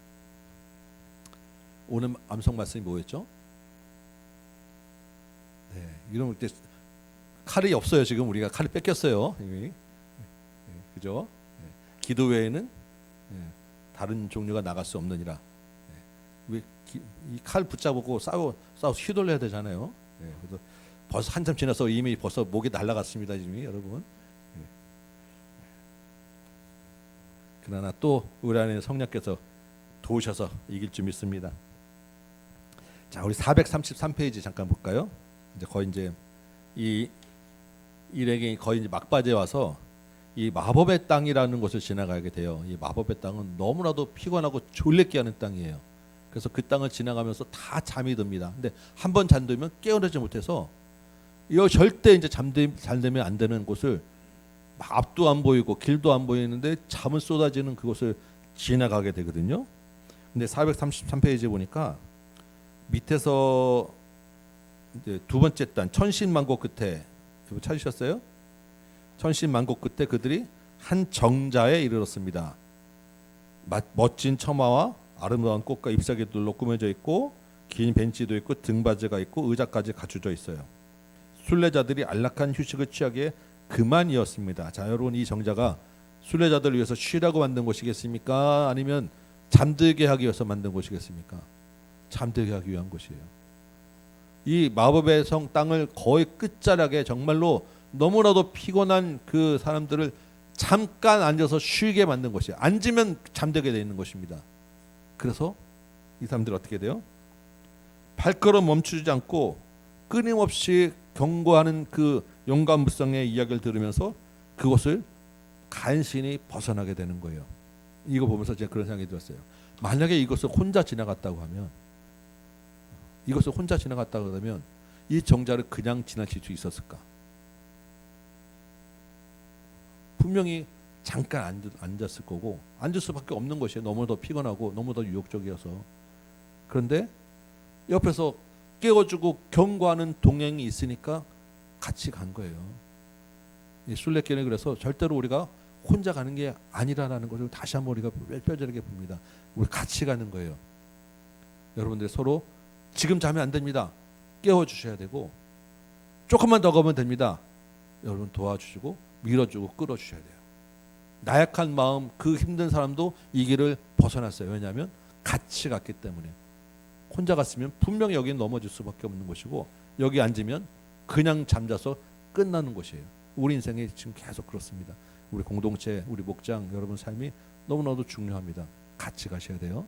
S1: 오늘 암송 말씀이 뭐였죠? 네, 이런 때 칼이 없어요. 지금 우리가 칼을 뺏겼어요. 이미. 네, 그죠? 네, 기도 외에는 다른 종류가 나갈 수 없느니라. 이 칼 붙잡고 싸워 휘둘러야 되잖아요. 그래서 벌써 한참 지나서 이미 벌써 목이 날아갔습니다, 이미 여러분. 그러나 또 우리 안에 성령께서 도우셔서 이길 줄 믿습니다. 자, 우리 433페이지 잠깐 볼까요? 이제 거의 이제 이 일행이 거의 이제 막바지에 와서 이 마법의 땅이라는 곳을 지나가게 돼요. 이 마법의 땅은 너무나도 피곤하고 졸리게 하는 땅이에요. 그래서 그 땅을 지나가면서 다 잠이 듭니다. 근데 한 번 잠들면 깨어나지 못해서 이거 절대 이제 잠들면 안 되는 곳을 앞도 안 보이고 길도 안 보이는데 잠은 쏟아지는 그곳을 지나가게 되거든요. 근데 433페이지에 보니까 밑에서 이제 두 번째 단 천신만고 끝에 찾으셨어요? 천신만고 끝에 그들이 한 정자에 이르렀습니다. 멋진 처마와 아름다운 꽃과 잎사귀들로 꾸며져 있고 긴 벤치도 있고 등받이가 있고 의자까지 갖추져 있어요. 순례자들이 안락한 휴식을 취하기에 그만이었습니다. 자, 여러분, 이 정자가 순례자들을 위해서 쉬라고 만든 곳이겠습니까? 아니면 잠들게 하기 위해서 만든 곳이겠습니까? 잠들게 하기 위한 곳이에요. 이 마법의 성 땅을 거의 끝자락에 정말로 너무나도 피곤한 그 사람들을 잠깐 앉아서 쉬게 만든 곳이에요. 앉으면 잠들게 되어 있는 곳입니다. 그래서 이 사람들이 어떻게 돼요? 발걸음 멈추지 않고 끊임없이 경고하는 그 용감무성의 이야기를 들으면서 그곳을 간신히 벗어나게 되는 거예요. 이거 보면서 제가 그런 생각이 들었어요. 만약에 이것을 혼자 지나갔다고 하면, 이 정자를 그냥 지나칠 수 있었을까? 분명히 잠깐 앉았을 거고, 앉을 수밖에 없는 것이에요. 너무 더 피곤하고 너무 더 유혹적이어서. 그런데 옆에서 깨워주고 경고하는 동행이 있으니까 같이 간 거예요. 이 순례길은 그래서 절대로 우리가 혼자 가는 게 아니라는 것을 다시 한번 우리가 뼈저리게 봅니다. 우리 같이 가는 거예요. 여러분들 서로 지금 자면 안 됩니다. 깨워주셔야 되고, 조금만 더 가면 됩니다. 여러분 도와주시고 밀어주고 끌어주셔야 돼요. 나약한 마음, 그 힘든 사람도 이 길을 벗어났어요. 왜냐하면 같이 갔기 때문에. 혼자 갔으면 분명히 여기는 넘어질 수밖에 없는 것이고, 여기 앉으면 그냥 잠자서 끝나는 것이에요. 우리 인생이 지금 계속 그렇습니다. 우리 공동체, 우리 목장, 여러분 삶이 너무나도 중요합니다. 같이 가셔야 돼요.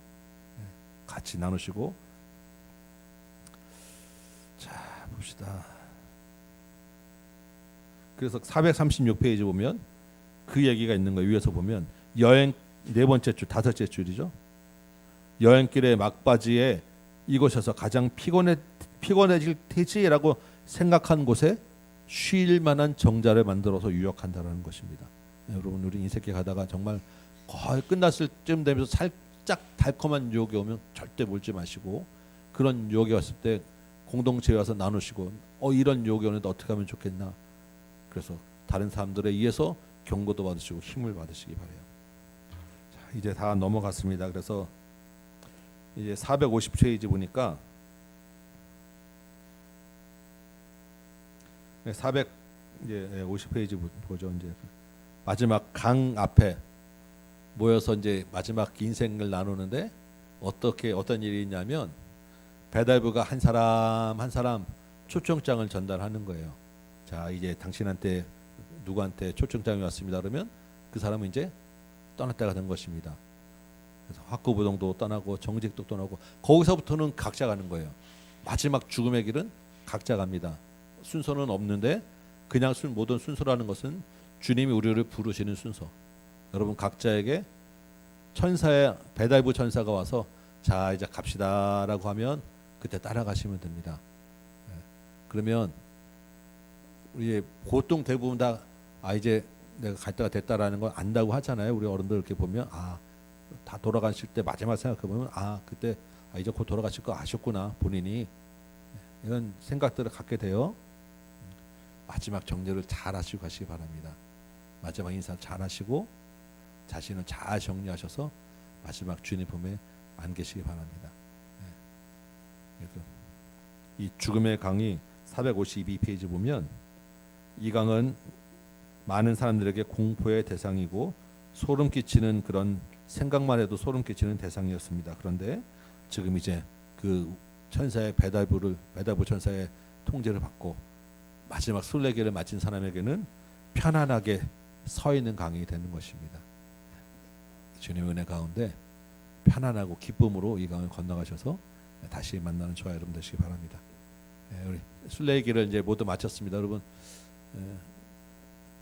S1: 같이 나누시고. 자, 봅시다. 그래서 436페이지 보면 그 얘기가 있는 거예요. 위에서 보면 여행 네 번째 줄, 다섯째 줄이죠. 여행길의 막바지에 이곳에서 가장 피곤해질 테지라고 생각한 곳에 쉴 만한 정자를 만들어서 유역한다라는 것입니다. 여러분, 우리 인생길 가다가 정말 거의 끝났을 쯤 되면서 살짝 달콤한 유혹이 오면 절대 몰지 마시고, 그런 유혹이 왔을 때 공동체에 와서 나누시고, 이런 유혹이 오는데 어떻게 하면 좋겠나. 그래서 다른 사람들에 의해서 경고도 받으시고 힘을 받으시기 바래요. 자, 이제 다 넘어갔습니다. 그래서 이제 450페이지 보니까 450페이지 보죠. 이제 마지막 강 앞에 모여서 이제 마지막 인생을 나누는데 어떤 일이 있냐면, 배달부가 한 사람 초청장을 전달하는 거예요. 자, 이제 당신한테 누구한테 초청장이 왔습니다. 그러면 그 사람은 이제 떠날 때가 된 것입니다. 그래서 학구부동도 떠나고 정직도 떠나고, 거기서부터는 각자 가는 거예요. 마지막 죽음의 길은 각자 갑니다. 순서는 없는데, 그냥 모든 순서라는 것은 주님이 우리를 부르시는 순서. 여러분 각자에게 천사의 배달부 천사가 와서 자 이제 갑시다라고 하면 그때 따라가시면 됩니다. 그러면 우리 보통 대부분 다 이제 내가 갈 때가 됐다라는 걸 안다고 하잖아요. 우리 어른들 이렇게 보면 다 돌아가실 때 마지막 생각해 보면 그때 이제 곧 돌아가실 거 아셨구나, 본인이. 이런 생각들을 갖게 돼요. 마지막 정리를 잘 하시고 가시기 바랍니다. 마지막 인사 잘 하시고 자신을 잘 정리하셔서 마지막 주님 품에 안기시기 바랍니다. 이 죽음의 강이 452페이지 보면, 이 강은 많은 사람들에게 공포의 대상이고 소름 끼치는 그런 생각만 해도 소름 끼치는 대상이었습니다. 그런데 지금 이제 그 천사의 배달부 천사의 통제를 받고 마지막 순례길을 마친 사람에게는 편안하게 서 있는 강이 되는 것입니다. 주님의 은혜 가운데 편안하고 기쁨으로 이 강을 건너가셔서 다시 만나는 저와 여러분 되시기 바랍니다. 우리 순례의 길을 이제 모두 마쳤습니다. 여러분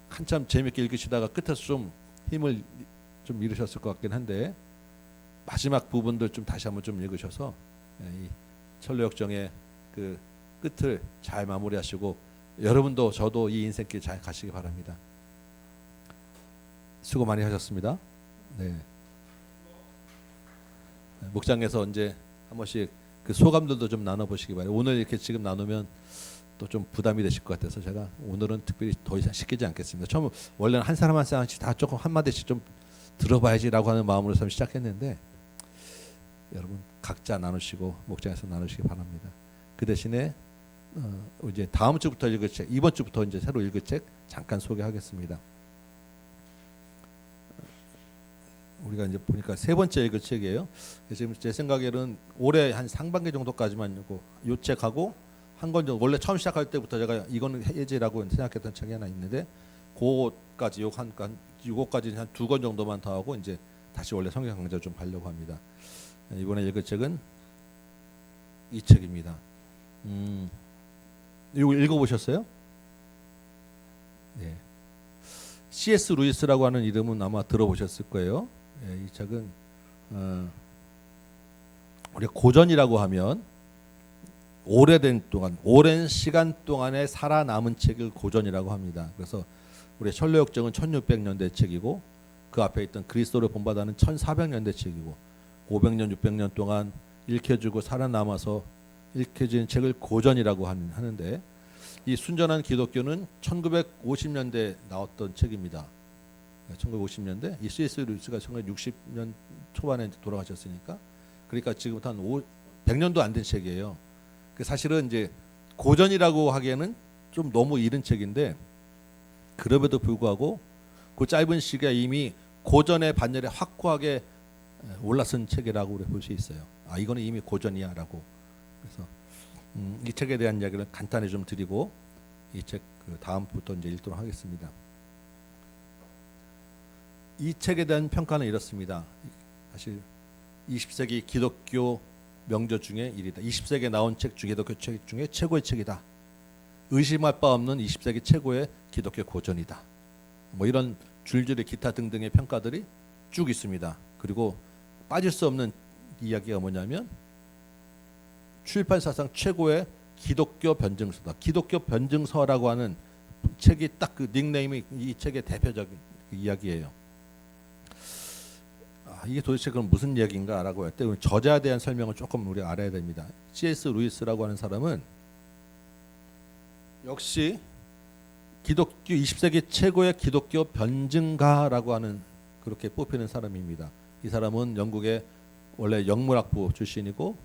S1: 한참 재밌게 읽으시다가 끝에서 좀 힘을 좀 잃으셨을 것 같긴 한데 마지막 부분들 좀 다시 한번 좀 읽으셔서 이 천로역정의 그 끝을 잘 마무리하시고 여러분도 저도 이 인생길 잘 가시기 바랍니다. 수고 많이 하셨습니다. 네. 목장에서 이제 한 번씩 그 소감들도 좀 나눠보시기 바랍니다. 오늘 이렇게 지금 나누면 또 좀 부담이 되실 것 같아서 제가 오늘은 특별히 더 이상 시키지 않겠습니다. 처음 원래는 한 사람 한 사람씩 다 조금 한 마디씩 좀 들어봐야지라고 하는 마음으로 처음 시작했는데 여러분 각자 나누시고 목장에서 나누시기 바랍니다. 그 대신에 이제 다음 주부터 읽을 책, 이번 주부터 이제 새로 읽을 책 잠깐 소개하겠습니다. 우리가 이제 보니까 세 번째 읽을 책이에요. 지금 제 생각에는 올해 한 상반기 정도까지만 읽고 요 책하고 한 권 정도 원래 처음 시작할 때부터 제가 이거는 해야지라고 생각했던 책이 하나 있는데 그거까지 요거까지 한 두 권 정도만 더 하고 이제 다시 원래 성경 강좌 좀 가려고 합니다. 이번에 읽을 책은 이 책입니다. 이거 읽어보셨어요? 네. C.S. 루이스라고 하는 이름은 아마 들어보셨을 거예요. 이 책은 우리 고전이라고 하면 오랜 시간 동안에 살아남은 책을 고전이라고 합니다. 그래서 우리 천로역정은 1600년대 책이고 그 앞에 있던 그리스도를 본받아는 1400년대 책이고 500년 600년 동안 읽혀지고 살아남아서 읽혀진 책을 고전이라고 하는데 이 순전한 기독교는 1950년대에 나왔던 책입니다. 1950년대 이 C.S. 루이스가 1960년 초반에 돌아가셨으니까 그러니까 지금부터 한 100년도 안 된 책이에요. 사실은 이제 고전이라고 하기에는 좀 너무 이른 책인데 그럼에도 불구하고 그 짧은 시기에 이미 고전의 반열에 확고하게 올라선 책이라고 우리 볼 수 있어요. 아 이거는 이미 고전이야라고. 그래서 이 책에 대한 이야기를 간단히 좀 드리고 이 책 그 다음부터 이제 읽도록 하겠습니다. 이 책에 대한 평가는 이렇습니다. 사실 20세기 기독교 명저 중에 1위다. 20세기에 나온 책 중에 기독교 책 중에 최고의 책이다. 의심할 바 없는 20세기 최고의 기독교 고전이다. 뭐 이런 줄줄이 기타 등등의 평가들이 쭉 있습니다. 그리고 빠질 수 없는 이야기가 뭐냐면 출판사상 최고의 기독교 변증서다. 기독교 변증서라고 하는 책이 딱 그 닉네임이 이 책의 대표적인 이야기예요. 이게 도대체 그럼 무슨 이야기인가라고 할 때 저자에 대한 설명을 조금 우리가 알아야 됩니다. C.S. 루이스라고 하는 사람은 역시 기독교 20세기 최고의 기독교 변증가라고 하는 그렇게 뽑히는 사람입니다. 이 사람은 영국의 원래 영문학부 출신이고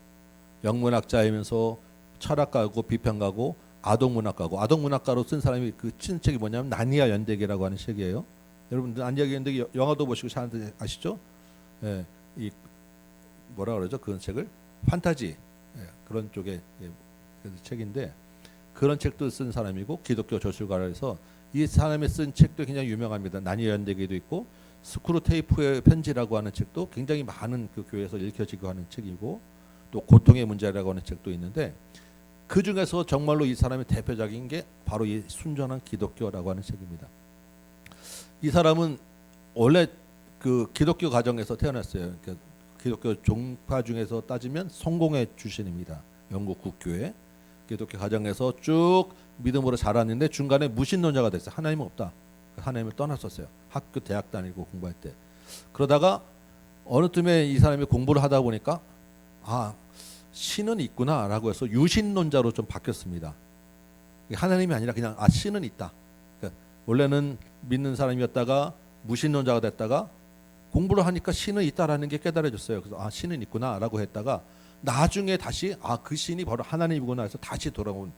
S1: 영문학자이면서 철학가고 비평가고 아동문학가로 쓴 사람이 그 쓴 책이 뭐냐면 나니아 연대기라고 하는 책이에요. 여러분들 나니아 연대기 영화도 보시고 잘 아시죠? 예, 이 뭐라 그러죠? 그런 책을 판타지 그런 쪽의 책인데 그런 책도 쓴 사람이고 기독교 저술가라서 이 사람이 쓴 책도 굉장히 유명합니다. 나니아 연대기도 있고 스크루테이프의 편지라고 하는 책도 굉장히 많은 그 교회에서 읽혀지고 하는 책이고 또 고통의 문제라고 하는 책도 있는데 그 중에서 정말로 이 사람의 대표적인 게 바로 이 순전한 기독교라고 하는 책입니다. 이 사람은 원래 그 기독교 가정에서 태어났어요. 그러니까 기독교 종파 중에서 따지면 성공회 출신입니다. 영국 국교회 기독교 가정에서 쭉 믿음으로 자랐는데 중간에 무신론자가 됐어요. 하나님은 없다. 하나님을 떠났었어요. 학교 대학 다니고 공부할 때. 그러다가 어느 쯤에 이 사람이 공부를 하다 보니까 아 신은 있구나라고 해서 유신론자로 좀 바뀌었습니다. 하나님이 아니라 그냥 아 신은 있다. 그러니까 원래는 믿는 사람이었다가 무신론자가 됐다가 공부를 하니까 신은 있다라는 게 깨달아졌어요. 그래서 아 신은 있구나라고 했다가 나중에 다시 아 그 신이 바로 하나님이구나 해서 다시 돌아온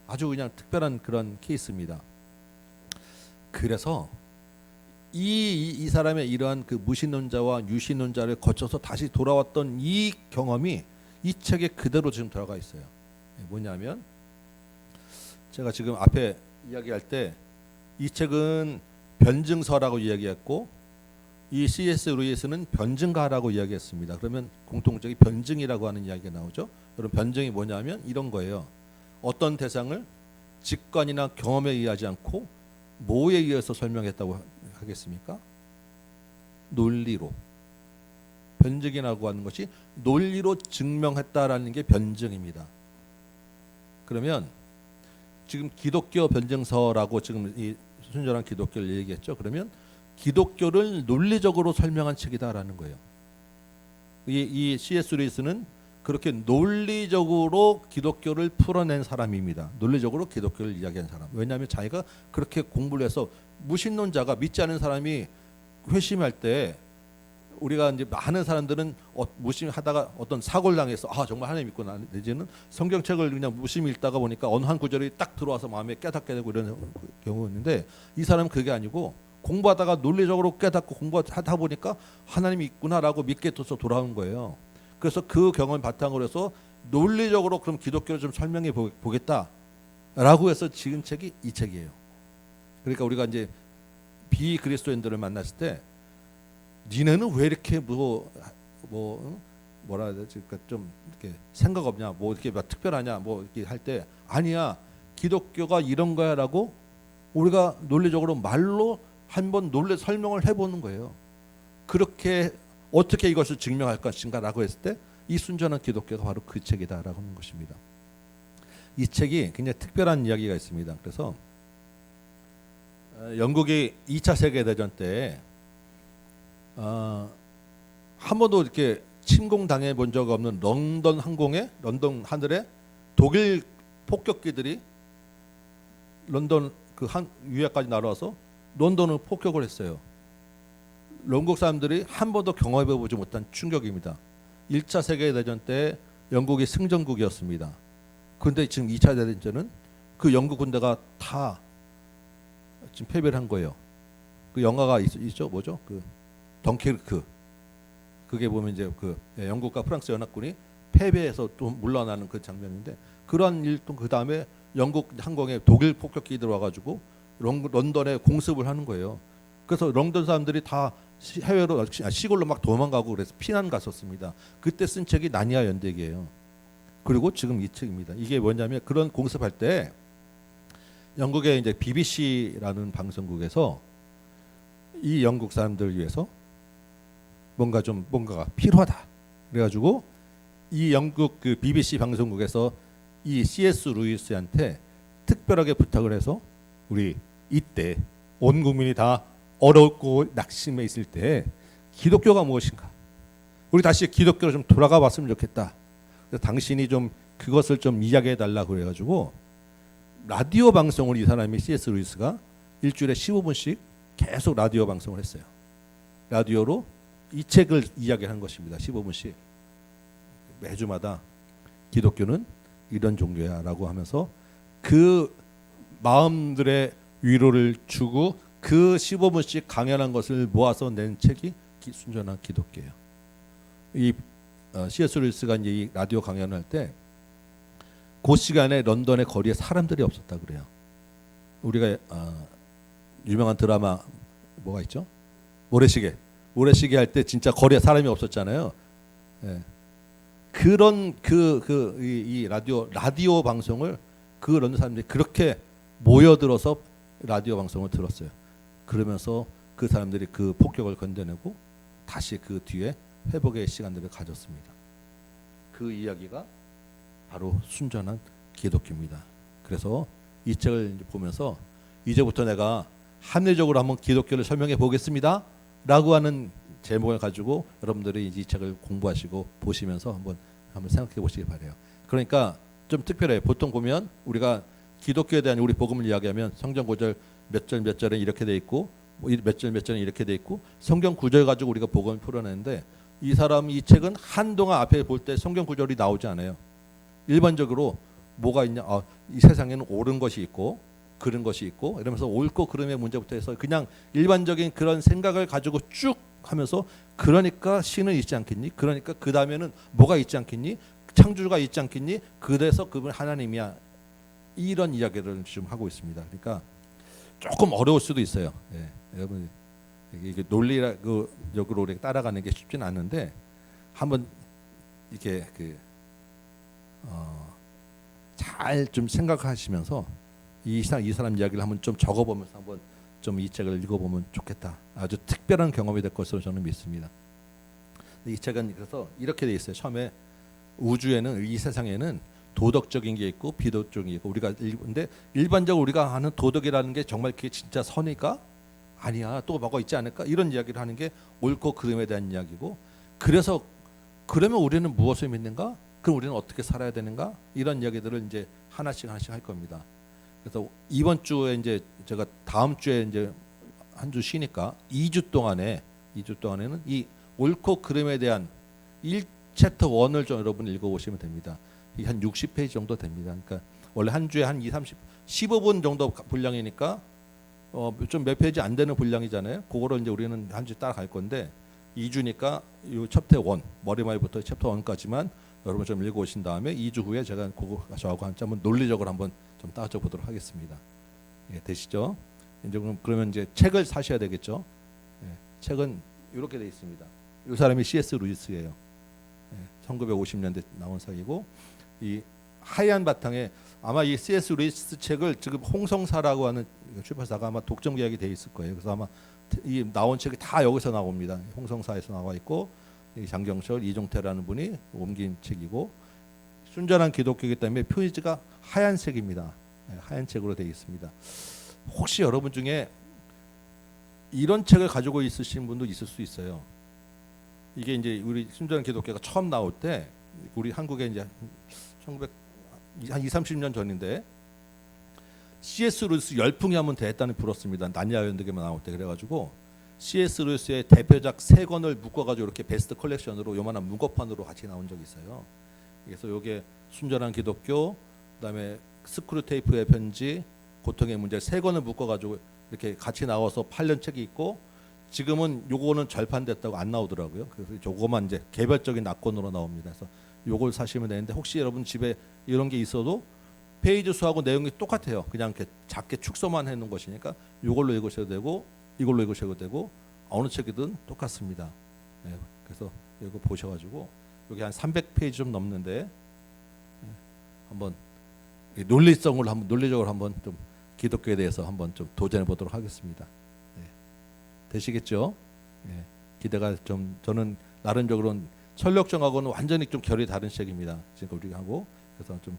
S1: 아주 그냥 특별한 그런 케이스입니다. 그래서 이 사람의 이러한 그 무신론자와 유신론자를 거쳐서 다시 돌아왔던 이 경험이 이 책에 그대로 지금 들어가 있어요. 뭐냐면 제가 지금 앞에 이야기할 때 이 책은 변증서라고 이야기했고 이 C.S. 루이스는 변증가라고 이야기했습니다. 그러면 공통적인 변증이라고 하는 이야기가 나오죠. 여러분 변증이 뭐냐면 이런 거예요. 어떤 대상을 직관이나 경험에 의하지 않고 뭐에 의해서 설명했다고 하겠습니까? 논리로. 변증이라고 하는 것이 논리로 증명했다라는 게 변증입니다. 그러면 지금 기독교 변증서라고 지금 이 순전한 기독교를 얘기했죠. 그러면 기독교를 논리적으로 설명한 책이다라는 거예요. 이 C.S. 루이스는 그렇게 논리적으로 기독교를 풀어낸 사람입니다. 논리적으로 기독교를 이야기한 사람. 왜냐하면 자기가 그렇게 공부를 해서 무신론자가 믿지 않은 사람이 회심할 때 우리가 이제 많은 사람들은 무심하다가 어떤 사고를 당해서 정말 하나님 믿구나 내지는 성경책을 그냥 무심히 읽다가 보니까 어느 한 구절이 딱 들어와서 마음에 깨닫게 되고 이런 경우가 있는데 이 사람은 그게 아니고 공부하다가 논리적으로 깨닫고 공부하다 보니까 하나님이 있구나라고 믿게 돼서 돌아온 거예요. 그래서 그 경험 바탕으로 해서 논리적으로 그럼 기독교를 좀 설명해 보겠다라고 해서 지은 책이 이 책이에요. 그러니까 우리가 이제 비그리스도인들을 만났을 때 니네는 왜 이렇게 뭐라 해야 되지? 그러니까 좀 이렇게 생각 없냐? 뭐 이렇게 막 특별하냐? 뭐 이렇게 할 때 아니야. 기독교가 이런 거야라고 우리가 논리적으로 말로 한번 설명을 해보는 거예요. 그렇게 어떻게 이것을 증명할 것인가라고 했을 때 이 순전한 기독교가 바로 그 책이다라고 하는 것입니다. 이 책이 굉장히 특별한 이야기가 있습니다. 그래서 영국이 2차 세계대전 때 한 번도 이렇게 침공당해 본 적 없는 런던 하늘에 독일 폭격기들이 런던 그 위에까지 날아와서 런던을 폭격을 했어요. 영국 사람들이 한 번도 경험해보지 못한 충격입니다. 1차 세계대전 때 영국이 승전국이었습니다. 그런데 지금 2차 대전은 그 영국 군대가 다 지금 패배를 한 거예요. 그 영화가 있죠, 뭐죠? 그 덩케르크. 그게 보면 이제 영국과 프랑스 연합군이 패배해서 또 물러나는 그 장면인데 그러한 일도 그 다음에 영국 항공에 독일 폭격기 들어와가지고 런던에 공습을 하는 거예요. 그래서 런던 사람들이 다 해외로 시골로 막 도망가고 그래서 피난 갔었습니다. 그때 쓴 책이 나니아 연대기예요. 그리고 지금 이 책입니다. 이게 뭐냐면 그런 공습할 때 영국의 이제 BBC라는 방송국에서 이 영국 사람들을 위해서 뭔가가 필요하다. 그래가지고 이 영국 그 BBC 방송국에서 이 C.S. 루이스한테 특별하게 부탁을 해서 우리 이때 온 국민이 다 어렵고 낙심해 있을 때 기독교가 무엇인가? 우리 다시 기독교로 좀 돌아가 봤으면 좋겠다. 그래서 당신이 좀 그것을 좀 이야기해 달라고 그래가지고 라디오 방송을 이 사람이 C.S. 루이스가 일주일에 15분씩 계속 라디오 방송을 했어요. 라디오로 이 책을 이야기한 것입니다. 15분씩 매주마다 기독교는 이런 종교야라고 하면서 그 마음들의 위로를 주고 그 15분씩 강연한 것을 모아서 낸 책이 순전한 기독교예요. 이 C.S. 루이스가 이제 이 라디오 강연할 때 그 시간에 런던의 거리에 사람들이 없었다 그래요. 우리가 유명한 드라마 뭐가 있죠? 모래시계 할 때 진짜 거리에 사람이 없었잖아요. 예. 그런 이 라디오 방송을 그 런던 사람들이 그렇게 모여들어서 라디오 방송을 들었어요. 그러면서 그 사람들이 그 폭격을 건져내고 다시 그 뒤에 회복의 시간들을 가졌습니다. 그 이야기가 바로 순전한 기독교입니다. 그래서 이 책을 보면서 이제부터 내가 합리적으로 한번 기독교를 설명해 보겠습니다 라고 하는 제목을 가지고 여러분들이 이 책을 공부하시고 보시면서 한번 생각해 보시기 바래요. 그러니까 좀 특별해요. 보통 보면 우리가 기독교에 대한 우리 복음을 이야기하면 성경 구절 몇 절은 이렇게 돼 있고 몇 절은 이렇게 돼 있고 성경 구절 가지고 우리가 복음을 풀어내는데 이 책은 한동안 앞에 볼 때 성경 구절이 나오지 않아요. 일반적으로 뭐가 있냐? 이 세상에는 옳은 것이 있고 그런 것이 있고 이러면서 옳고 그름의 문제부터 해서 그냥 일반적인 그런 생각을 가지고 쭉 하면서 그러니까 신은 있지 않겠니? 그러니까 그 다음에는 뭐가 있지 않겠니? 창조주가 있지 않겠니? 그래서 그분 하나님이야. 이런 이야기를 지금 하고 있습니다. 그러니까 조금 어려울 수도 있어요. 예, 여러분 이게 논리적으로 이렇게 따라가는 게 쉽지는 않은데 한번 이렇게 잘 좀 생각하시면서 이 사람 이야기를 한번 좀 적어보면서 한번 좀 이 책을 읽어보면 좋겠다. 아주 특별한 경험이 될 것으로 저는 믿습니다. 이 책은 그래서 이렇게 돼 있어요. 처음에 우주에는 이 세상에는 도덕적인 게 있고 비도덕적인 게 있고 우리가 근데 일반적으로 우리가 하는 도덕이라는 게 정말 그게 진짜 선일까? 아니야. 또 뭐가 있지 않을까? 이런 이야기를 하는 게 옳고 그름에 대한 이야기고 그래서 그러면 우리는 무엇을 믿는가? 그럼 우리는 어떻게 살아야 되는가? 이런 이야기들을 이제 하나씩 할 겁니다. 그래서 이번 주에 이제 제가 다음 주에 이제 한 주 쉬니까 2주 동안에는 이 옳고 그름에 대한 1챕터 1을 좀 여러분 읽어보시면 됩니다. 이게 한 60페이지 정도 됩니다. 그러니까 원래 한 주에 한 15분 정도 분량이니까 좀 몇 페이지 안 되는 분량이잖아요. 그거를 이제 우리는 한 주 따라갈 건데 2주니까 이 챕터 1 머리말부터 챕터 1까지만 여러분 좀 읽어오신 다음에 2주 후에 제가 그거 저하고 한번 논리적으로 한번 좀 따져 보도록 하겠습니다. 예, 되시죠? 이제 그러면 이제 책을 사셔야 되겠죠. 예, 책은 이렇게 돼 있습니다. 이 사람이 C.S. 루이스예요. 예, 1950년대 나온 사이고 이 하얀 바탕에 아마 이 C.S. 루이스 책을 지금 홍성사라고 하는 출판사가 아마 독점 계약이 돼 있을 거예요. 그래서 아마 이 나온 책이 다 여기서 나옵니다. 홍성사에서 나와 있고 장경철, 이종태라는 분이 옮긴 책이고 순전한 기독교이기 때문에 표지가 하얀색입니다. 네, 하얀 책으로 되어 있습니다. 혹시 여러분 중에 이런 책을 가지고 있으신 분도 있을 수 있어요. 이게 이제 우리 순전한 기독교가 처음 나올 때 우리 한국에 이제 1900 한 20-30년 전인데 C.S. 루이스 열풍이 한번 됐다는 불었습니다. 난야연득에만 나올 때 그래가지고 C.S. 루이스의 대표작 3권을 묶어가지고 이렇게 베스트 컬렉션으로 요만한 문고판으로 같이 나온 적이 있어요. 그래서 요게 순전한 기독교, 그다음에 스크루테이프의 편지, 고통의 문제 3권을 묶어가지고 이렇게 같이 나와서 팔린 책이 있고 지금은 요거는 절판됐다고 안 나오더라고요. 그래서 요거만 이제 개별적인 낙권으로 나옵니다. 그래서 요걸 사시면 되는데 혹시 여러분 집에 이런 게 있어도 페이지 수하고 내용이 똑같아요. 그냥 이렇게 작게 축소만 해놓은 것이니까 요걸로 읽으셔도 되고 이걸로 읽으셔도 되고 어느 책이든 똑같습니다. 네, 그래서 이거 보셔가지고 여기 한 300페이지 좀 넘는데 네, 한번 논리적으로 한번 좀 기독교에 대해서 한번 좀 도전해 보도록 하겠습니다. 네, 되시겠죠? 네, 기대가 좀 저는 나름적으로는 철력정하고는 완전히 좀 결이 다른 책입니다. 지금 우리가 하고 그래서 좀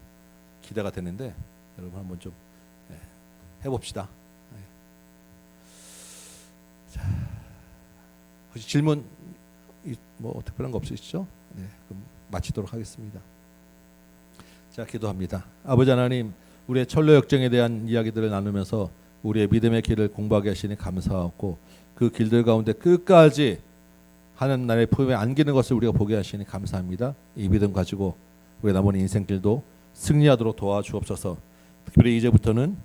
S1: 기대가 되는데 여러분 한번 좀 해봅시다. 자, 혹시 질문 뭐 특별한 거 없으시죠? 네, 그럼 마치도록 하겠습니다. 자, 기도합니다. 아버지 하나님, 우리의 철로 역정에 대한 이야기들을 나누면서 우리의 믿음의 길을 공부하게 하시니 감사하고 그 길들 가운데 끝까지 하는 날의 품에 안기는 것을 우리가 보게 하시니 감사합니다. 이 믿음 가지고 우리 남은 인생길도 승리하도록 도와주옵소서. 특별히 이제부터는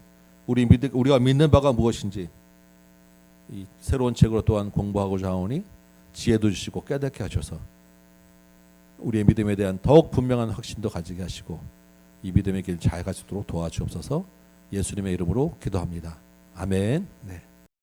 S1: 우리가 믿는 바가 무엇인지 이 새로운 책으로 또한 공부하고자 하오니 지혜도 주시고 깨닫게 하셔서 우리의 믿음에 대한 더욱 분명한 확신도 가지게 하시고 이 믿음의 길 잘 가시도록 도와주옵소서. 예수님의 이름으로 기도합니다. 아멘. 네.